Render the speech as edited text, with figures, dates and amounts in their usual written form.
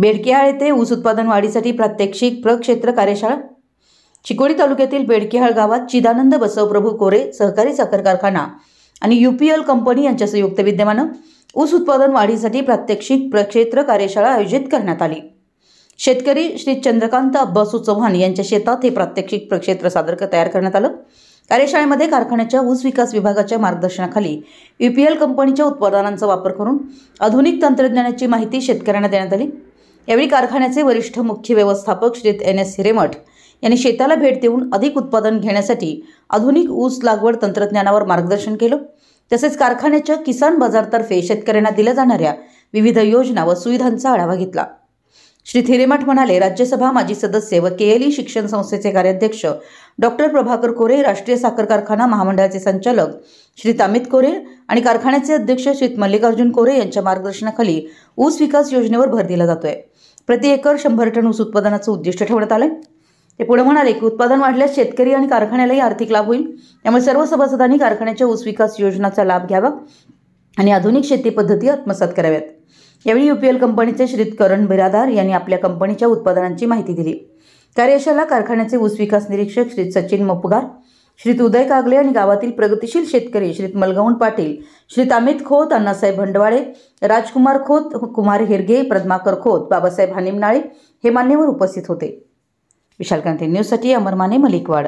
बेडकिहाळ येथे ऊस उत्पादन वाढीसाठी प्रात्यक्षिक प्रक्षेत्र कार्यशाळा। चिकोडी तालुक्यातील बेडकिहाळ गावात चिदानंद बसवप्रभू कोरे सहकारी साखर कारखाना आणि UPL कंपनी यांच्या संयुक्त विद्यमाने ऊस उत्पादन वाढीसाठी प्रात्यक्षिक प्रक्षेत्र कार्यशाळा आयोजित करण्यात आली। शेतकरी श्री चंद्रकांत अब्बासू चव्हाण यांच्या शेतात हे प्रात्यक्षिक प्रक्षेत्र सादर तयार करण्यात आलं। कार्यशाळेमध्ये कारखान्याच्या ऊस विकास विभागाच्या मार्गदर्शनाखाली UPL कंपनीच्या उत्पादनांचा वापर करून आधुनिक तंत्रज्ञानाची माहिती शेतकऱ्यांना देण्यात आली। यावेळी कारखान्याचे वरिष्ठ मुख्य व्यवस्थापक श्री NS हिरेमठ यांनी शेताला भेट देऊन अधिक उत्पादन घेण्यासाठी आधुनिक ऊस लागवड तंत्रज्ञानावर मार्गदर्शन केलं। तसेच कारखान्याच्या किसान बाजारतर्फे शेतकऱ्यांना दिल्या जाणाऱ्या विविध योजना व सुविधांचा आढावा घेतला। श्री हिरेमठ म्हणाले, राज्यसभा माजी सदस्य व KLE शिक्षण संस्थेचे कार्याध्यक्ष डॉक्टर प्रभाकर कोरे, राष्ट्रीय साखर कारखाना महामंडळाचे संचालक श्री अमित कोरे आणि कारखान्याचे अध्यक्ष श्री मल्लिकार्जुन कोरे यांच्या मार्गदर्शनाखाली ऊस विकास योजनेवर भर दिला जातोय। प्रति एकर 100 टन ऊस उत्पादनाचं उद्दिष्ट ठेवण्यात आलंय। ते पुढे म्हणाले की उत्पादन वाढल्यास शेतकरी आणि कारखान्यालाही आर्थिक लाभ होईल। त्यामुळे सर्व सभासदांनी कारखान्याच्या ऊस विकास योजनांचा लाभ घ्यावा आणि आधुनिक शेती पद्धती आत्मसात कराव्यात। यावेळी UPL कंपनीचे श्री करण बिरादार यांनी आपल्या कंपनीच्या उत्पादनांची माहिती दिली। कार्यशाळेला कारखान्याचे ऊस विकास निरीक्षक श्री सचिन मपुगार, श्री उदय कागले आणि गावातील प्रगतिशील शेतकरी श्री मलगवण पाटील, श्री अमित खोत, अण्णासाहेब भंडवाळे, राजकुमार खोत, कुमार हिरगे, पद्माकर खोत, बाबासाहेब हानिमनाळे हे मान्यवर उपस्थित होते। विशाल क्रांती न्यूजसाठी अमर माने, मलिकवाड।